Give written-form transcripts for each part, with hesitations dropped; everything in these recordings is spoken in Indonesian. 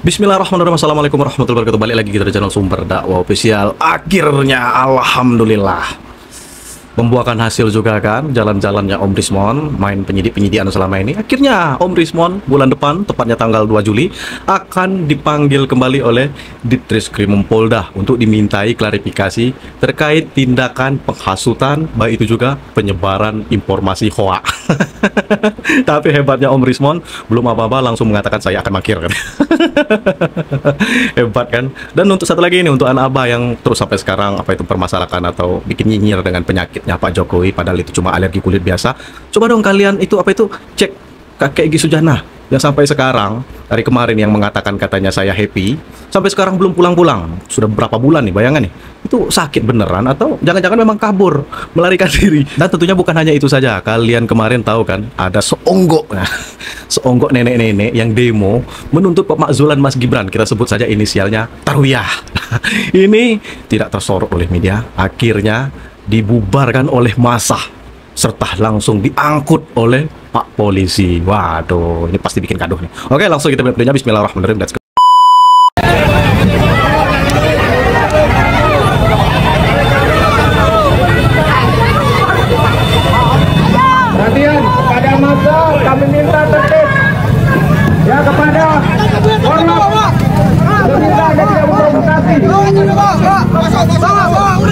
Bismillahirrahmanirrahim. Assalamualaikum warahmatullahi wabarakatuh. Balik lagi kita di channel Sumber Dakwah Official. Akhirnya alhamdulillah membuahkan hasil juga kan jalan-jalannya Om Rismon main penyidik-penyidikan selama ini. Akhirnya Om Rismon bulan depan, tepatnya tanggal 2 Juli, akan dipanggil kembali oleh Ditreskrimum Polda untuk dimintai klarifikasi terkait tindakan penghasutan, baik itu juga penyebaran informasi hoak. Tapi hebatnya Om Rismon belum apa-apa langsung mengatakan saya akan mangkir kan. Hebat kan. Dan untuk satu lagi ini untuk anak abah yang terus sampai sekarang apa itu permasalahkan atau bikin nyinyir dengan penyakitnya Pak Jokowi, padahal itu cuma alergi kulit biasa. Coba dong kalian itu apa itu cek kakek Egy Sujana yang sampai sekarang dari kemarin yang mengatakan katanya saya happy, sampai sekarang belum pulang-pulang. Sudah berapa bulan nih, bayangan nih. Itu sakit beneran atau jangan-jangan memang kabur, melarikan diri. Dan tentunya bukan hanya itu saja. Kalian kemarin tahu kan, ada seonggok seonggok nenek-nenek yang demo menuntut Pak Makzulan Mas Gibran, kita sebut saja inisialnya Tarwiyah. Ini tidak tersorot oleh media, akhirnya dibubarkan oleh massa serta langsung diangkut oleh Pak Polisi. Waduh, ini pasti bikin gaduh nih. Oke, langsung kita mulai. Bismillahirrahmanirrahim. Let's go. Perhatian kepada massa, kami minta tertib. Ya, kepada ormas, meminta Anda tidak memprovokasi.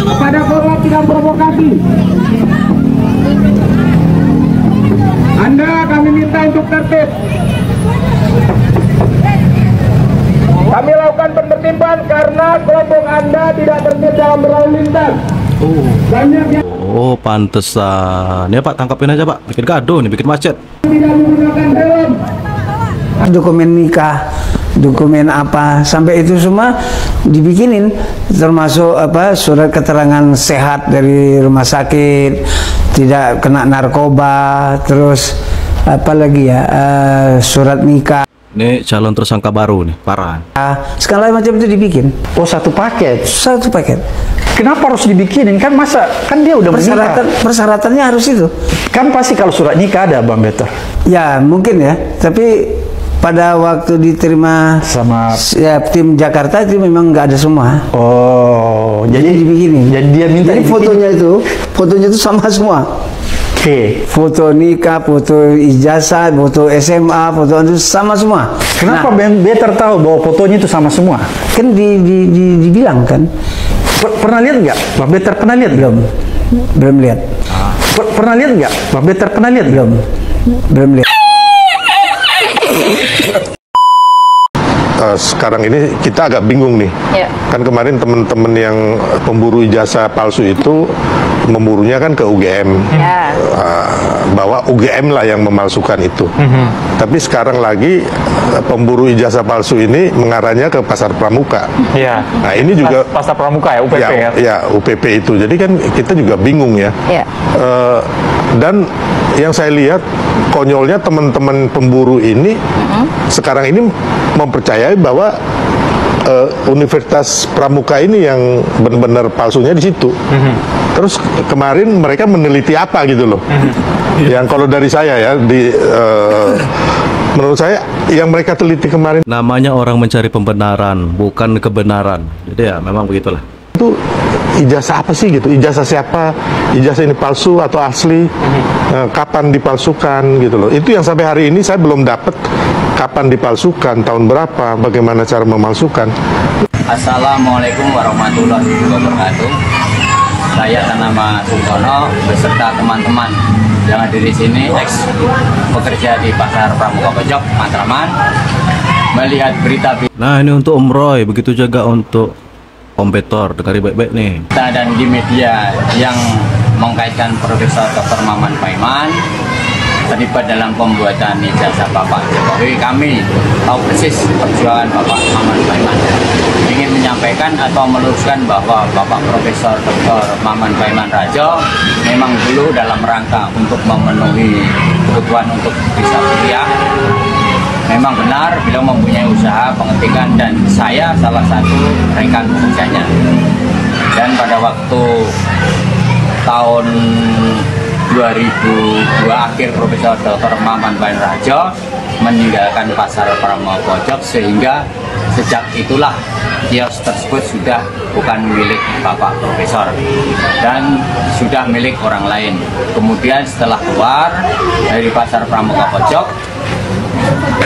Kepada ormas tidak memprovokasi. Anda kami minta untuk tertib. Kami lakukan penertiban karena kelompok Anda tidak tertib dalam berlalu lintas. Banyak yang Oh, pantesan. Ya Pak, tangkapin aja Pak. Bikin gaduh nih, bikin macet. tidak menggunakan helm. Dokumen nikah, dokumen apa, sampai itu semua dibikinin, termasuk apa surat keterangan sehat dari rumah sakit, tidak kena narkoba, terus apa lagi ya, surat nikah. Ini calon tersangka baru nih, parah. Segala macam itu dibikin. Oh, satu paket. Satu paket. Kenapa harus dibikinin? Kan masa kan dia udah menikah. Persyaratannya harus itu. Kan pasti kalau surat nikah ada, Bang Better. Ya mungkin ya, tapi pada waktu diterima Sama ya, tim Jakarta itu memang nggak ada semua. Oh, Jadi dibikinin. Jadi dia minta Jadi fotonya itu sama semua. Oke. Foto nikah, foto ijazah, foto SMA, foto itu sama semua. Kenapa Nah, Bang Better tahu bahwa fotonya itu sama semua? kan dibilang kan? Pernah lihat nggak? Bang Better pernah lihat nggak? Belum lihat. Pernah lihat nggak? Bang Better pernah lihat nggak? Belum lihat. Sekarang ini kita agak bingung nih. Ya. Kan kemarin teman-teman yang pemburu ijazah palsu itu memburunya kan ke UGM. Ya. Bahwa UGM lah yang memalsukan itu. Tapi sekarang lagi pemburu ijazah palsu ini mengarahnya ke Pasar Pramuka. Iya. Nah, ini juga Pasar Pramuka ya, UPP ya. ya UPP itu. Jadi kan kita juga bingung ya. Ya. Dan yang saya lihat konyolnya teman-teman pemburu ini sekarang ini mempercayai bahwa Universitas Pramuka ini yang benar-benar palsunya di situ. Terus kemarin mereka meneliti apa gitu loh. Yang kalau dari saya ya menurut saya yang mereka teliti kemarin Namanya orang mencari pembenaran, bukan kebenaran. Jadi ya memang begitulah. itu ijazah apa sih gitu, ijazah siapa, ijazah ini palsu atau asli, kapan dipalsukan gitu loh. Itu yang sampai hari ini saya belum dapat kapan dipalsukan, tahun berapa, bagaimana cara memalsukan. Assalamualaikum warahmatullahi wabarakatuh. Saya Tanama Sungkono beserta teman-teman yang hadir di sini, ex bekerja di Pasar Pramuka Pojok, Matraman, melihat berita Nah, ini untuk Om Roy, begitu juga untuk Om Betor, dengar baik-baik nih. dan di media yang mengkaitkan Profesor Dr. Maman Paiman terlibat dalam pembuatan ijazah Bapak Jokowi. Kami tahu persis perjuangan Bapak Maman Paiman. Ingin menyampaikan atau meluruskan bahwa Bapak Profesor Dr. Maman Paiman Rajo memang dulu dalam rangka untuk memenuhi kebutuhan untuk bisa kuliah. Memang benar beliau mempunyai usaha pengetikan dan saya salah satu rekan pekerjanya. Dan pada waktu tahun 2002 akhir Profesor Dr. Maman Paiman Rajo meninggalkan Pasar Pramuka Pojok sehingga sejak itulah kios tersebut sudah bukan milik Bapak Profesor dan sudah milik orang lain. Kemudian setelah keluar dari Pasar Pramuka Pojok,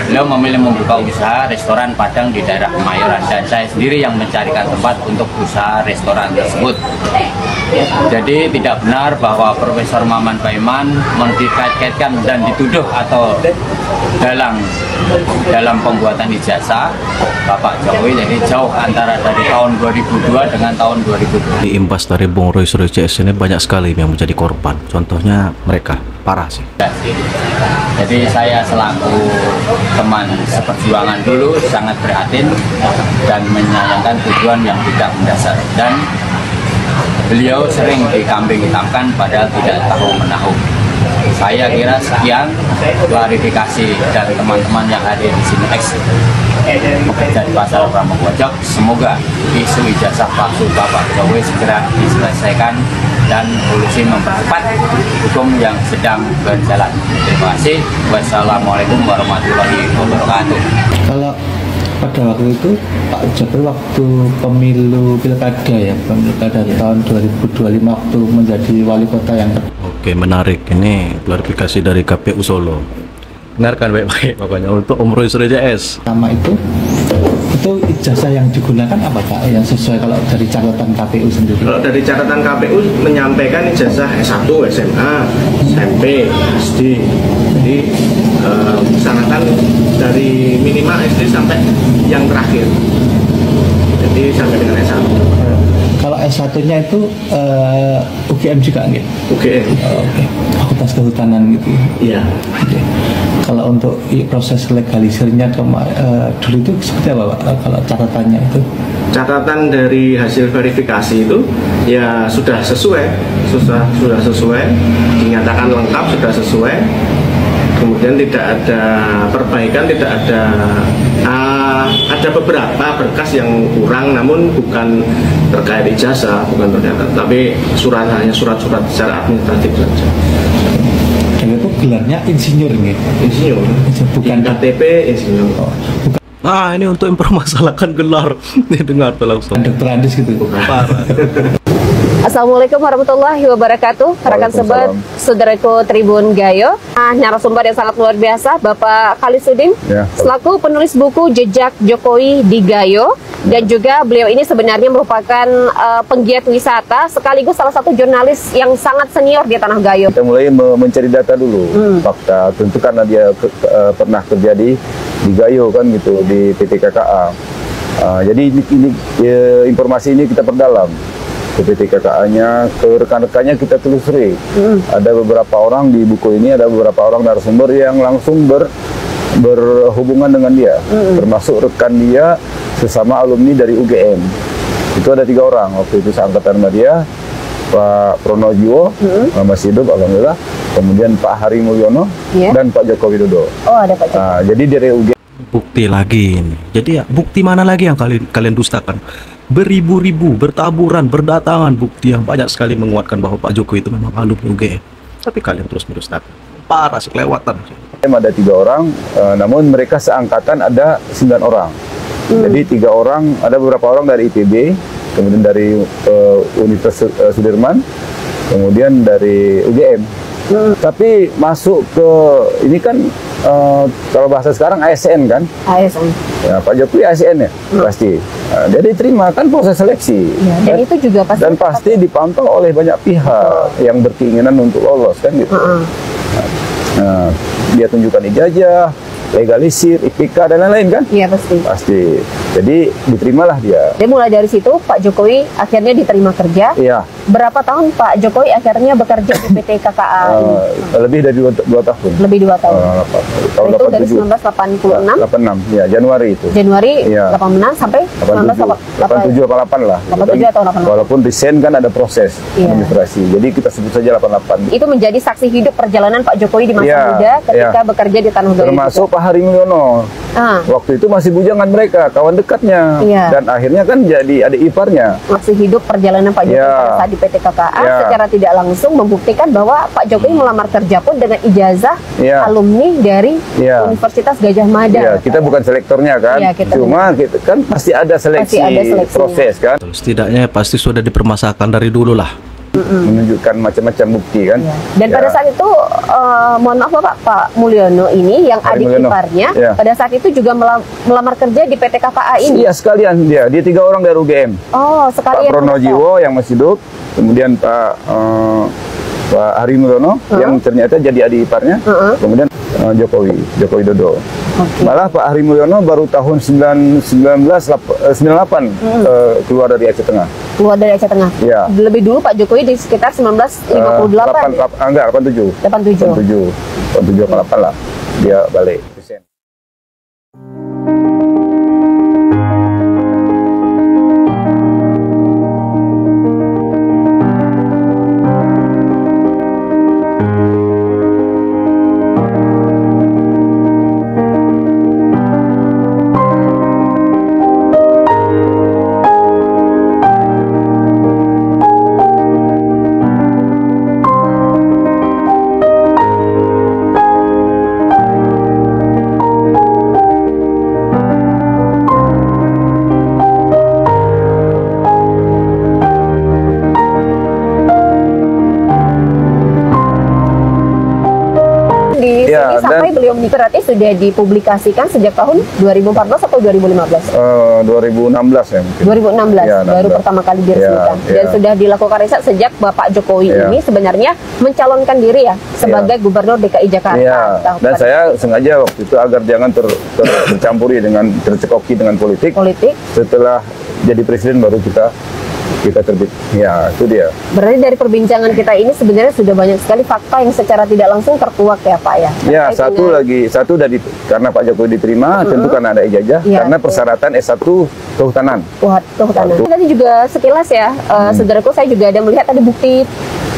beliau memilih membuka usaha restoran Padang di daerah Kemayoran, dan saya sendiri yang mencarikan tempat untuk usaha restoran tersebut. Jadi tidak benar bahwa Profesor Maman Paiman mengkait-kaitkan dan dituduh atau dalam pembuatan ijazah Bapak Jokowi. Jadi jauh antara dari tahun 2002 dengan tahun 2020. Di imbas dari Bung Roy Suryo CS ini banyak sekali yang menjadi korban. Contohnya mereka parah sih. Jadi saya selaku teman seperjuangan dulu sangat prihatin dan menyayangkan tujuan yang tidak mendasar, dan beliau sering dikambing hitamkan padahal tidak tahu menahu. Saya kira sekian klarifikasi dari teman-teman yang hadir di sini bekerja di Pasar Pramuka Pojok. Semoga isu ijazah palsu Bapak Jokowi segera diselesaikan dan polisi mempercepat hukum yang sedang berjalan. Terima kasih. Wassalamualaikum warahmatullahi wabarakatuh. Kalau pada waktu itu Pak Jokowi waktu pemilu pilkada ya, pilkada tahun 2025 waktu menjadi wali kota yang Oke, menarik. Ini klarifikasi dari KPU Solo. Dengarkan baik-baik pokoknya untuk Om Roy Suryo CS. pertama itu ijazah yang digunakan apa Pak, yang sesuai kalau dari catatan KPU sendiri? Kalau dari catatan KPU menyampaikan ijazah S1, SMA, SMP, SD. Jadi misalkan dari minimal SD sampai yang terakhir. Jadi sampai dengan S1. Kalau S1-nya itu UGM juga nggih? UGM. Oke. Fakultas Kehutanan gitu. Iya. Oke. Kalau untuk proses legalisirnya dulu itu seperti apa Pak? Kalau catatannya itu? Catatan dari hasil verifikasi itu ya sudah sesuai, sudah sesuai, dinyatakan lengkap, sudah sesuai. Kemudian tidak ada perbaikan, tidak ada beberapa berkas yang kurang, namun bukan terkait ijazah, bukan terkait, tapi hanya surat-surat secara administratif saja. Dan itu gelarnya insinyur nih. Insinyur, bukan KTP insinyur. Nah, ini untuk mempermasalahkan gelar. Nih dengar tuh langsung. Dokter Andis gitu. Parah. Assalamualaikum warahmatullahi wabarakatuh. Rekan sobat, saudaraku Tribun Gayo. Narasumber yang sangat luar biasa, Bapak Khalidudin, selaku penulis buku Jejak Jokowi di Gayo, dan juga beliau ini sebenarnya merupakan penggiat wisata sekaligus salah satu jurnalis yang sangat senior di tanah Gayo. Kita mulai mencari data dulu, fakta. Tentu karena dia pernah kerja di Gayo kan gitu, di PT KKA. Jadi ini informasi ini kita perdalam ke PT KKA-nya, ke rekan-rekannya kita telusuri. Ada beberapa orang di buku ini, ada beberapa orang narasumber yang langsung berhubungan dengan dia, termasuk rekan dia sesama alumni dari UGM. Itu ada 3 orang waktu itu seangkatan sama dia, Pak Pronojiwo, masih hidup alhamdulillah, kemudian Pak Hari Mulyono, dan Pak Joko Widodo. Oh, ada Pak Joko. Jadi dari UGM. Bukti lagi ini. Jadi ya, bukti mana lagi yang kalian dustakan? Beribu-ribu, bertaburan, berdatangan bukti yang banyak sekali menguatkan bahwa Pak Jokowi itu memang alumni UGM. Tapi kalian terus mendustakan. Parah, kelewatan. Ada 3 orang, namun mereka seangkatan ada 9 orang. Jadi 3 orang, ada beberapa orang dari ITB, kemudian dari Universitas Sudirman, kemudian dari UGM. Tapi masuk ke ini kan kalau bahasa sekarang ASN kan? ASN. Ya, Pak Jokowi ASN ya pasti. Dia diterima kan proses seleksi. Ya, dan itu juga pasti. Dan pasti dipantau oleh banyak pihak yang berkeinginan untuk lolos kan gitu. Dia tunjukkan ijazah, legalisir, IPK dan lain-lain kan? Iya pasti. Pasti. Jadi diterimalah dia. Jadi mulai dari situ Pak Jokowi akhirnya diterima kerja. Iya. Berapa tahun Pak Jokowi akhirnya bekerja di PT KKA? Lebih dari 2 tahun. Lebih 2 tahun. Tahun itu dari 1986. 86, ya Januari itu. Januari ya. 86 sampai 87 apa 8 lah. 87 atau 88. Walaupun resign kan ada proses administrasi. Jadi kita sebut saja 88. Itu menjadi saksi hidup perjalanan Pak Jokowi di masa muda ketika bekerja di tanah Gayo. Termasuk Pak Hari Mulyono. Waktu itu masih bujangan mereka, kawan dekatnya. Dan akhirnya kan jadi adik iparnya. Saksi hidup perjalanan Pak Jokowi pada saat di PT KKA secara tidak langsung membuktikan bahwa Pak Jokowi melamar kerja pun dengan ijazah alumni dari Universitas Gajah Mada. Kita bukan selektornya kan, cuma kita kan pasti ada seleksi proses kan. Setidaknya pasti sudah dipermasalahkan dari dulu lah. Menunjukkan macam-macam bukti kan. Dan pada saat itu mohon maaf Pak Mulyono ini yang adik iparnya pada saat itu juga melamar kerja di PT KKA ini. Iya, sekalian dia 3 orang dari UGM. Oh, sekalian. Pak Pronojiwo yang masih hidup, kemudian Pak Hari Mulyono yang ternyata jadi adik iparnya, kemudian Jokowi Dodo. Malah Pak Hari Mulyono baru tahun 1998 keluar dari Aceh Tengah. Keluar dari Aceh Tengah. Ya. Lebih dulu Pak Jokowi di sekitar 1958. 87 88 lah dia balik. Sampai beliau berarti sudah dipublikasikan sejak tahun 2014 atau 2015? 2016 ya mungkin. 2016 ya, baru pertama kali diresmikan. Dan sudah dilakukan riset sejak Bapak Jokowi ini sebenarnya mencalonkan diri ya sebagai Gubernur DKI Jakarta. Dan saya sengaja waktu itu agar jangan tercampuri dengan tercekoki dengan politik. Setelah jadi presiden baru kita terbit. Ya, itu dia. Berarti dari perbincangan kita ini sebenarnya sudah banyak sekali fakta yang secara tidak langsung terkuak ya Pak ya. Ya, satu dari karena Pak Jokowi diterima, tentu karena ada ijazah, karena persyaratan S1 kehutanan. Kehutanan. Tadi juga sekilas ya, saudaraku saya juga ada melihat ada bukti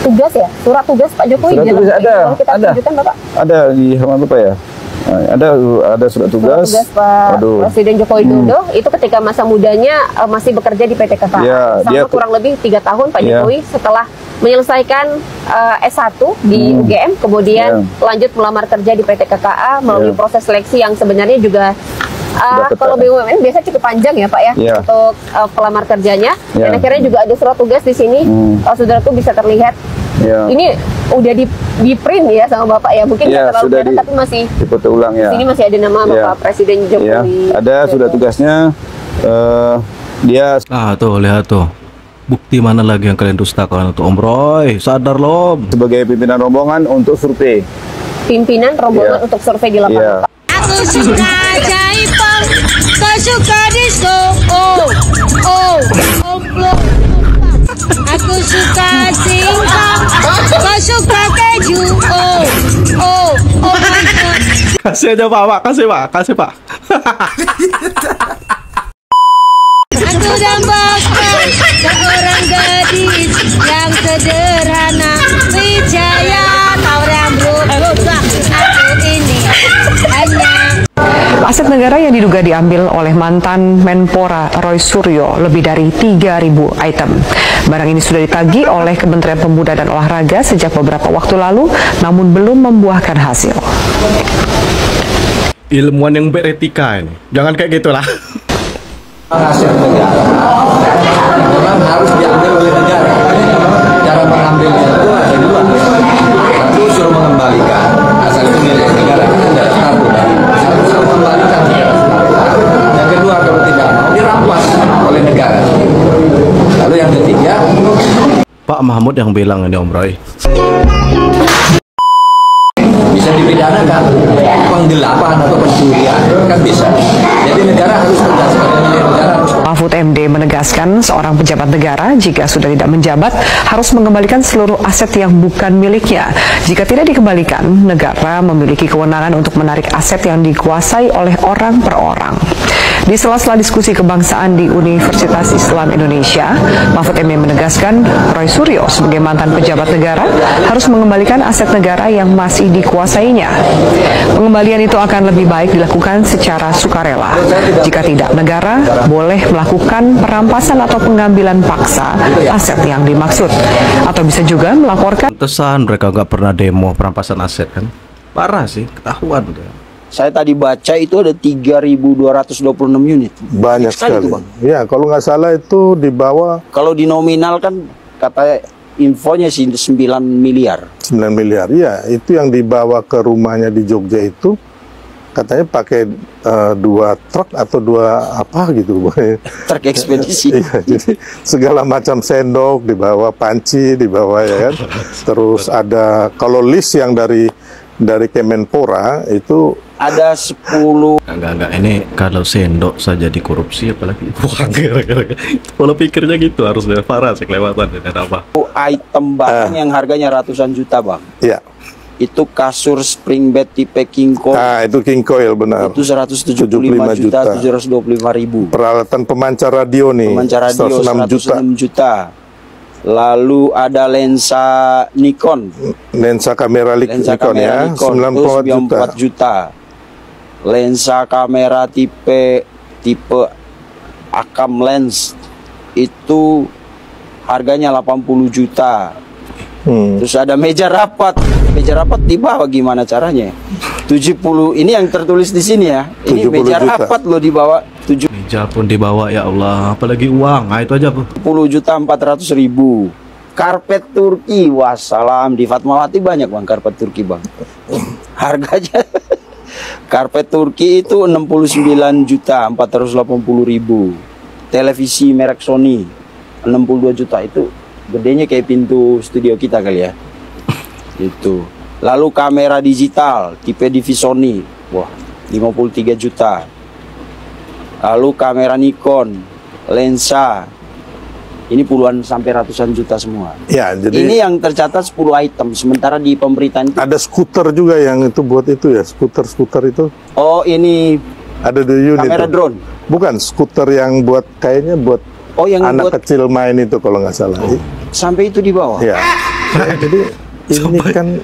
tugas ya, surat tugas Pak Jokowi. Surat tugas ada. Kita tunjukkan Bapak. Ada di halaman Bapak ya. Ada surat tugas Pak Presiden Joko Widodo itu ketika masa mudanya masih bekerja di PT KKA selama kurang lebih 3 tahun Pak Jokowi setelah menyelesaikan S1 di UGM kemudian lanjut melamar kerja di PT KKA melalui proses seleksi yang sebenarnya juga kalau BUMN biasa cukup panjang ya Pak ya untuk pelamar kerjanya dan akhirnya juga ada surat tugas di sini saudaraku bisa terlihat. Ini udah di print ya sama Bapak ya, mungkin nggak terlalu kelihatan tapi masih difoto ulang ya. Di sini masih ada nama Bapak Presiden Jokowi. Ada sudah tugasnya. Dia. Tuh lihat tuh. Bukti mana lagi yang kalian dustakan untuk Om Roy? Sadar loh. Sebagai pimpinan rombongan untuk survei. Pimpinan rombongan untuk survei di lapangan. Aku suka jaipong, kau suka disco. Aku suka singkong, kau suka keju. Kasih aja Pak, kasih Pak. Aku dambakan seorang gadis yang sederhana, wijaya, orang berubah. Aku ini hanya aset negara yang diduga diambil oleh mantan Menpora Roy Suryo lebih dari 3.000 item. Barang ini sudah ditagih oleh Kementerian Pemuda dan Olahraga sejak beberapa waktu lalu, namun belum membuahkan hasil. Ilmuwan yang beretika ini, jangan kayak gitulah. Aset negara memang harus diambil oleh negara. Cara mengambilnya itu ada dua. Satu suruh mengembalikan, asal itu milik negara tidak satu. Suruh mengembalikan. Yang kedua kalau tidak mau dirampas oleh negara. Lalu yang ketiga Pak Mahmud yang bilang ini Om Roy. Bisa dipidanakan penggelapan atau pencurian kan bisa. Jadi negara harus tegas pada milik negara. Mahfud MD menegaskan seorang pejabat negara jika sudah tidak menjabat harus mengembalikan seluruh aset yang bukan miliknya. Jika tidak dikembalikan, negara memiliki kewenangan untuk menarik aset yang dikuasai oleh orang per orang. Di sela-sela diskusi kebangsaan di Universitas Islam Indonesia, Mahfud MD menegaskan Roy Suryo sebagai mantan pejabat negara harus mengembalikan aset negara yang masih dikuasainya. Pengembalian itu akan lebih baik dilakukan secara sukarela. Jika tidak, negara boleh melakukan perampasan perampasan atau pengambilan paksa aset yang dimaksud. Atau bisa juga melaporkan. Pantesan mereka nggak pernah demo perampasan aset kan. Parah sih, ketahuan udah. Saya tadi baca itu ada 3.226 unit. Banyak sekali. Ya, kalau nggak salah itu di bawah. Kalau di nominal kan kata infonya sih 9 miliar. 9 miliar, ya. Itu yang dibawa ke rumahnya di Jogja itu katanya pakai 2 truk atau 2 apa gitu. Truk ekspedisi. Iya, jadi segala macam sendok dibawa, panci dibawa ya kan. Terus ada kalau list yang dari Kemenpora itu ada 10. Enggak, ini kalau sendok saja dikorupsi apalagi uang. Kalau pikirnya gitu harus parah sih kelewatan dan apa. Item barang yang harganya ratusan juta, Bang. Iya. Itu kasur spring bed tipe King Coil. Itu King Coil benar. Itu 175.725.000. Peralatan pemancar radio nih. Pemancar radio 106 juta. Lalu ada lensa Nikon. Lensa kamera Nikon ya, 94 juta. Lensa kamera tipe Akam lens itu harganya 80 juta. Terus ada meja rapat. Meja rapat di bawah gimana caranya? 70. Ini yang tertulis di sini ya. Ini meja juta. Rapat lo di bawah 7. Meja pun dibawa ya Allah, apalagi uang. Nah, itu aja, Bu. 10.400.000. Karpet Turki, wassalam, di Fatmawati banyak, Bang, karpet Turki, Bang. Harganya karpet Turki itu 69.480.000. Televisi merek Sony 62 juta, itu gedenya kayak pintu studio kita kali ya. Itu. Lalu kamera digital tipe Divisoni, wah, 53 juta. Lalu kamera Nikon, lensa, ini puluhan sampai ratusan juta semua. Ya, jadi ini yang tercatat 10 item. Sementara di pemberitaan itu ada skuter juga yang itu buat itu ya, skuter itu. Oh, ini ada di unit kamera drone. Bukan, skuter yang buat kayaknya buat yang anak buat kecil main itu kalau nggak salah. Sampai itu di bawah. Ya. Jadi ini kan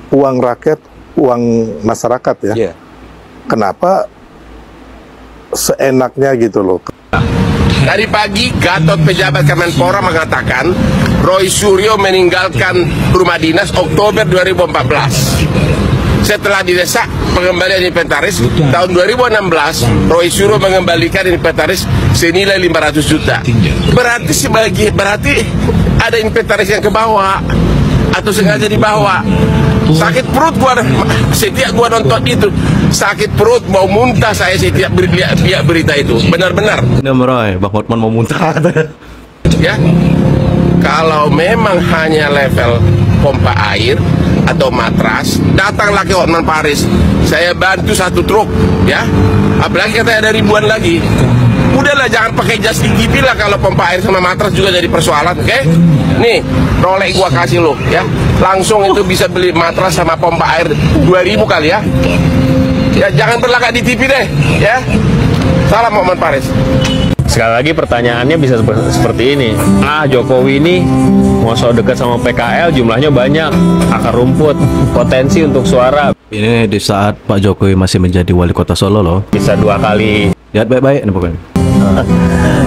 uang rakyat, uang masyarakat ya. Yeah. Kenapa seenaknya gitu loh? Tadi pagi Gatot pejabat Kemenpora mengatakan Roy Suryo meninggalkan rumah dinas Oktober 2014. Setelah didesak pengembalian inventaris tahun 2016, Roy Suryo mengembalikan inventaris senilai 500 juta. Berarti ada inventaris yang ke bawah atau sengaja dibawa. Sakit perut gua setiap gua nonton itu, sakit perut mau muntah saya setiap lihat berita itu. Benar-benar. Roy, Bang Hotman mau muntah. Ya, kalau memang hanya level pompa air atau matras, datanglah ke Hotman Paris. Saya bantu 1 truk, ya. Apalagi katanya ada ribuan lagi. Udahlah, jangan pakai jas tinggi lah kalau pompa air sama matras juga jadi persoalan, oke? Nih, Rolex gua kasih lo, ya. Langsung itu bisa beli matras sama pompa air 2.000 kali ya. Ya, jangan berlagak di TV deh, ya. Salam Hotman Paris. Sekali lagi pertanyaannya bisa seperti ini. Jokowi ini mau dekat sama PKL, jumlahnya banyak, akar rumput, potensi untuk suara. Ini di saat Pak Jokowi masih menjadi wali kota Solo loh. Bisa 2 kali. Lihat baik-baik nih pokoknya.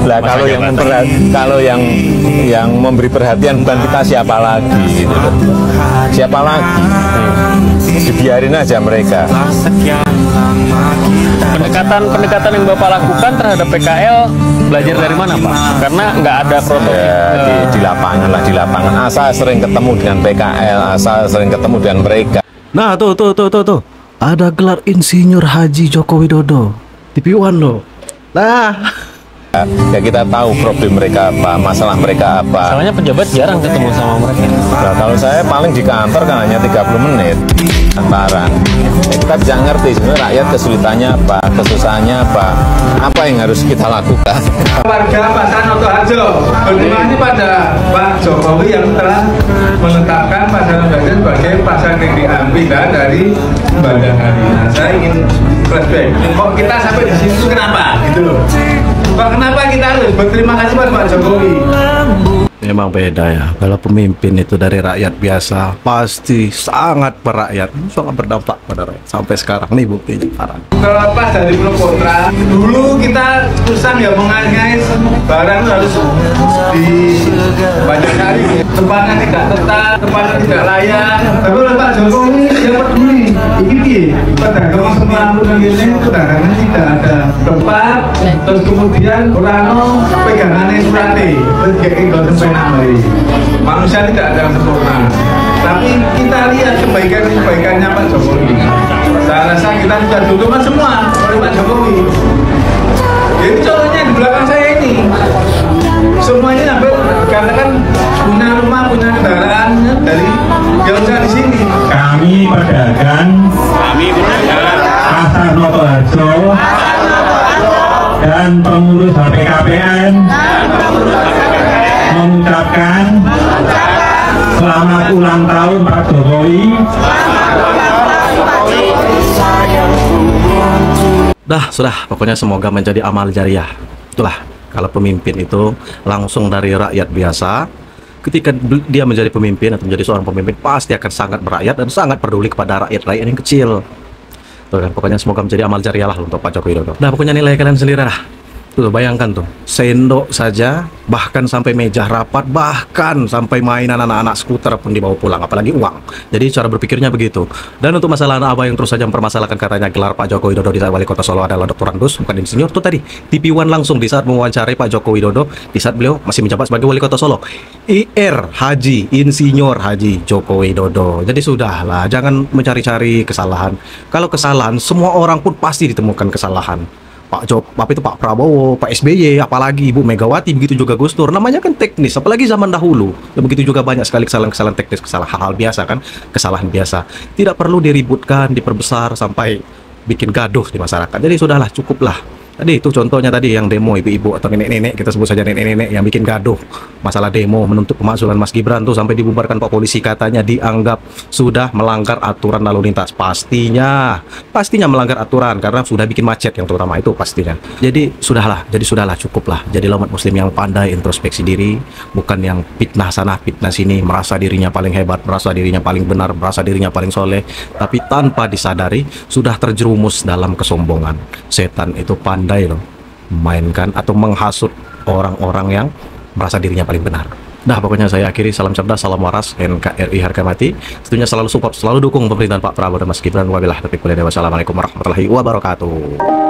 Lah kalau yang memberi perhatian bukan kita, siapa lagi gitu. Siapa lagi? Dibiarin aja mereka. Pendekatan yang Bapak lakukan terhadap PKL belajar dari mana, Pak? Karena nggak ada protokol di lapangan lah, di lapangan. Asal sering ketemu dengan PKL, asal sering ketemu dengan mereka. Nah, tuh. Ada gelar Insinyur Haji Joko Widodo. TV1 loh. Nah, ya kita tahu problem mereka apa, masalah mereka apa. Soalnya pejabat jarang ketemu sama mereka. Nah, kalau saya paling di kantor kan hanya 30 menit antaran. Ya, kita bisa ngerti sebenarnya rakyat kesulitannya apa, kesusahannya apa yang harus kita lakukan. Warga Pasar Notoharjo berterima kasih pada Pak Jokowi yang telah menetapkan Pasar Notoharjo sebagai pasar titik pindah dari Bandar Hari. Nah, saya ingin flashback. Kok kita sampai di situ kenapa? Gitu loh. Pak, kenapa kita harus berterima kasih pada Pak Jokowi? Memang beda ya. Kalau pemimpin itu dari rakyat biasa, pasti sangat berakyat, sangat berdampak pada rakyat. Sampai sekarang nih buktinya parah. Terlepas dari pro kontra, dulu kita susah ya mengais barang harus di banyak hari, tempatnya tidak tetap, tempatnya tidak layak. Tapi oleh Pak Jokowi dia peduli, ini pedagang semua ini pedagangan tidak ada tempat, terus kemudian orang pegangannya surati, manusia tidak ada yang sempurna. Tapi kita lihat kebaikannya Pak Jokowi. Saya rasa kita sudah dukung semua oleh Pak Jokowi. Jadi contohnya di belakang saya ini, semuanya hampir karena kan punya rumah, punya kendaraan dari jauh di sini. Kami pedagang Pasar Notoharjo dan pengurus HPKPN mengucapkan selamat ulang tahun Pak Jokowi. Sudah, pokoknya semoga menjadi amal jariah. Itulah, kalau pemimpin itu langsung dari rakyat biasa, ketika dia menjadi pemimpin atau menjadi seorang pemimpin, pasti akan sangat merakyat dan sangat peduli kepada rakyat-rakyat yang kecil. Tuh kan, pokoknya semoga menjadi amal jariah lah untuk Pak Joko Widodo. Nah, pokoknya nilai kalian sendiri lah. Tuh, bayangkan tuh, sendok saja, bahkan sampai meja rapat, bahkan sampai mainan anak-anak skuter pun dibawa pulang, apalagi uang. Jadi cara berpikirnya begitu. Dan untuk masalah anak abah yang terus saja mempermasalahkan katanya gelar Pak Joko Widodo di saat wali kota Solo adalah Dr. Randus, bukan insinyur, tuh tadi TV One langsung di saat mewawancarai Pak Joko Widodo di saat beliau masih menjabat sebagai wali kota Solo. IR Haji, Insinyur Haji Joko Widodo. Jadi sudahlah, jangan mencari-cari kesalahan. Kalau kesalahan, semua orang pun pasti ditemukan kesalahan. Pak Prabowo, Pak SBY, apalagi Ibu Megawati, begitu juga Gus Dur. Namanya kan teknis, apalagi zaman dahulu. Ya, begitu juga banyak sekali kesalahan-kesalahan teknis, kesalahan hal biasa kan, kesalahan biasa. Tidak perlu diributkan, diperbesar sampai bikin gaduh di masyarakat. Jadi sudahlah, cukuplah. Tadi itu contohnya tadi yang demo ibu-ibu atau nenek-nenek, kita sebut saja nenek-nenek yang bikin gaduh masalah demo menuntut pemakzulan Mas Gibran tuh sampai dibubarkan Pak polisi, katanya dianggap sudah melanggar aturan lalu lintas. Pastinya melanggar aturan karena sudah bikin macet yang terutama itu pastinya. Jadi sudahlah, cukuplah. Jadi umat muslim yang pandai introspeksi diri, bukan yang fitnah sana fitnah sini, merasa dirinya paling hebat, merasa dirinya paling benar, merasa dirinya paling soleh, tapi tanpa disadari sudah terjerumus dalam kesombongan. Setan itu pandai loh mainkan atau menghasut orang-orang yang merasa dirinya paling benar. Nah, pokoknya saya akhiri, salam cerdas, salam waras, NKRI harga mati. Tentunya selalu support, selalu dukung pemerintahan Pak Prabowo dan Mas Gibran. Wabillahi taufiq wal hidayah. Wassalamualaikum warahmatullahi wabarakatuh.